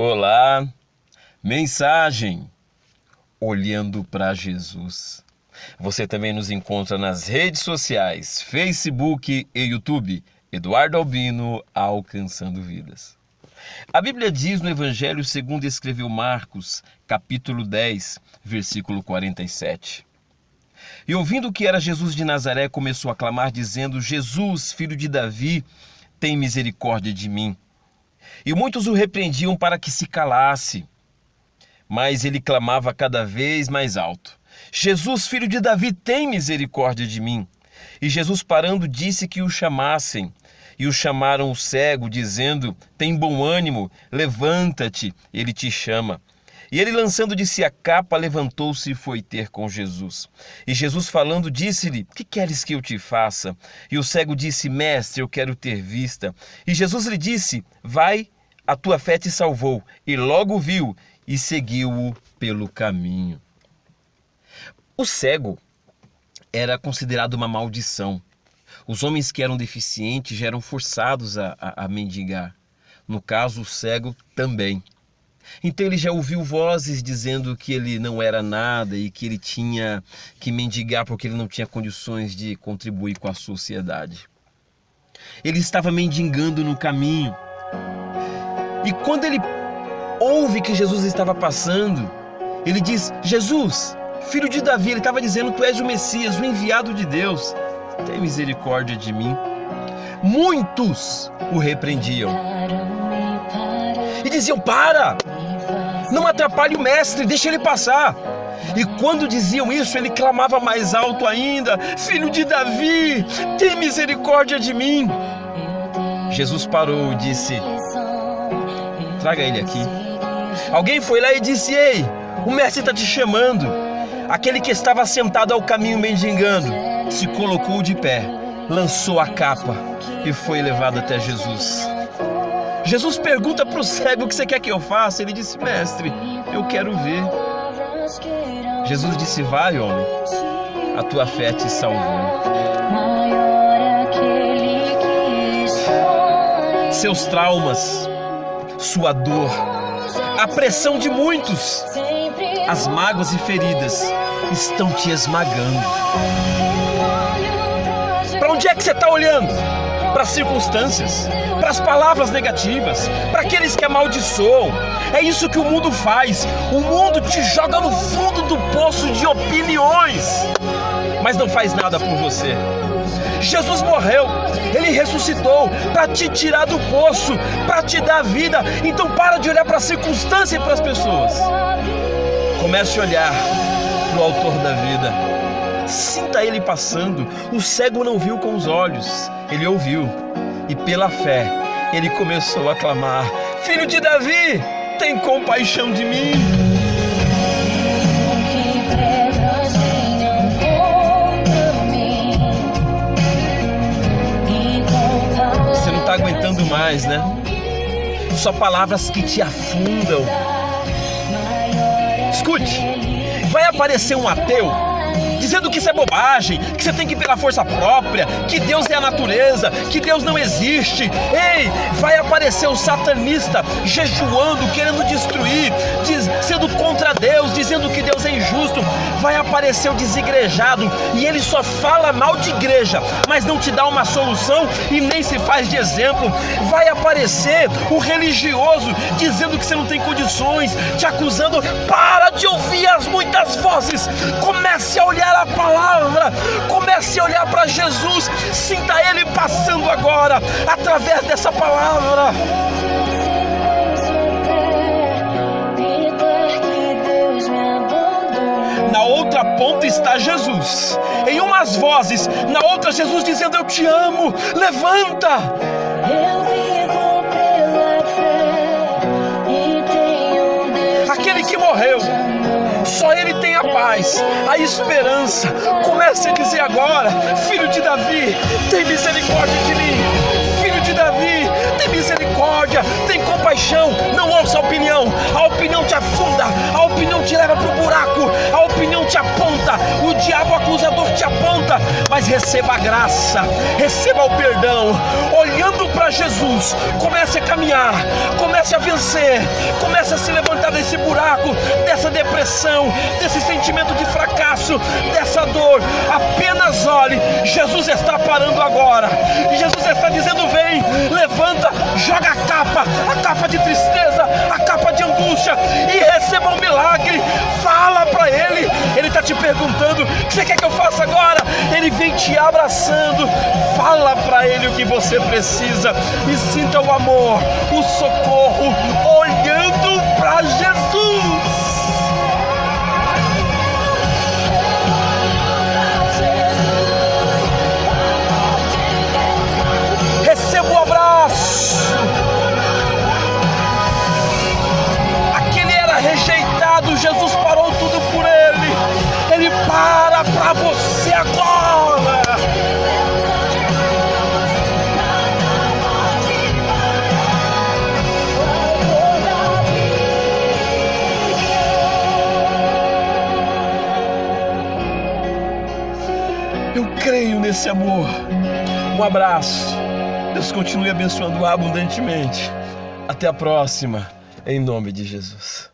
Olá, mensagem olhando para Jesus. Você também nos encontra nas redes sociais, Facebook e YouTube, Eduardo Albino, Alcançando Vidas. A Bíblia diz no Evangelho segundo escreveu Marcos, capítulo 10, versículo 47. E ouvindo que era Jesus de Nazaré, começou a clamar, dizendo: Jesus, filho de Davi, tem misericórdia de mim. E muitos o repreendiam para que se calasse, mas ele clamava cada vez mais alto: Jesus, filho de Davi, tem misericórdia de mim. E Jesus, parando, disse que o chamassem. E o chamaram o cego, dizendo: tem bom ânimo, levanta-te, ele te chama. E ele, lançando de si a capa, levantou-se e foi ter com Jesus. E Jesus, falando, disse-lhe: que queres que eu te faça? E o cego disse: Mestre, eu quero ter vista. E Jesus lhe disse: vai, a tua fé te salvou. E logo viu e seguiu-o pelo caminho. O cego era considerado uma maldição. Os homens que eram deficientes já eram forçados a mendigar. No caso, o cego também. Então ele já ouviu vozes dizendo que ele não era nada e que ele tinha que mendigar porque ele não tinha condições de contribuir com a sociedade. Ele estava mendigando no caminho. E quando ele ouve que Jesus estava passando, ele diz: Jesus, filho de Davi. Ele estava dizendo: tu és o Messias, o enviado de Deus. Tem misericórdia de mim. Muitos o repreendiam e diziam: para! Não atrapalhe o mestre, deixa ele passar. E quando diziam isso, ele clamava mais alto ainda: filho de Davi, tem misericórdia de mim. Jesus parou e disse: traga ele aqui. Alguém foi lá e disse: ei, o mestre está te chamando. Aquele que estava sentado ao caminho mendigando se colocou de pé, lançou a capa e foi levado até Jesus. Jesus pergunta para o cego: o que você quer que eu faça? Ele disse: mestre, eu quero ver. Jesus disse: vai, homem, a tua fé te salvou. Seus traumas, sua dor, a pressão de muitos, as mágoas e feridas estão te esmagando. Para onde é que você está olhando? Para as circunstâncias, para as palavras negativas, para aqueles que amaldiçoam. É isso que o mundo faz. O mundo te joga no fundo do poço de opiniões, mas não faz nada por você. Jesus morreu, Ele ressuscitou para te tirar do poço, para te dar vida. Então para de olhar para a circunstância e para as pessoas. Comece a olhar para o autor da vida. Sinta Ele passando. O cego não viu com os olhos, ele ouviu. E pela fé, ele começou a clamar: filho de Davi, tem compaixão de mim. Você não está aguentando mais, né? Só palavras que te afundam. Escute, vai aparecer um ateu dizendo que isso é bobagem, que você tem que ir pela força própria, que Deus é a natureza, que Deus não existe. Ei, vai aparecer o satanista jejuando, querendo destruir, sendo contra Deus, dizendo que Deus é injusto. Vai aparecer o desigrejado e ele só fala mal de igreja, mas não te dá uma solução e nem se faz de exemplo. Vai aparecer o religioso dizendo que você não tem condições, te acusando. Para de ouvir as muitas vozes, comece a olhar a palavra, comece a olhar para Jesus. Sinta Ele passando agora através dessa palavra. Na outra ponta está Jesus, em umas vozes, na outra Jesus dizendo: eu te amo, levanta. Eu vivo pela fé e tenho um Deus. Aquele que morreu, só Ele tem a paz, a esperança. Comece a dizer agora: filho de Davi, tem misericórdia de mim. Filho de Davi, tem misericórdia, tem compaixão. Não ouça a opinião te afunda, a opinião te leva para o buraco, a opinião te aponta. O diabo acusador te aponta, mas receba a graça, receba o perdão. Olhando para Jesus, comece a caminhar, comece a vencer, comece a se levantar desse buraco, dessa depressão, desse sentimento de fracasso, dessa dor. Apenas olhe, Jesus está parando agora. Jesus está dizendo: vem, levanta, joga a capa de tristeza, a capa de angústia, e receba um milagre. Fala para Ele. Ele está te perguntando: o que você quer que eu faça agora? Ele vem te abraçando. Fala para Ele o que você precisa e sinta o amor, o socorro, olhando para Jesus. Receba o abraço. Aquele era rejeitado, Jesus parou tudo por ele. Ele para você agora. Eu creio nesse amor. Um abraço. Deus continue abençoando abundantemente. Até a próxima, em nome de Jesus.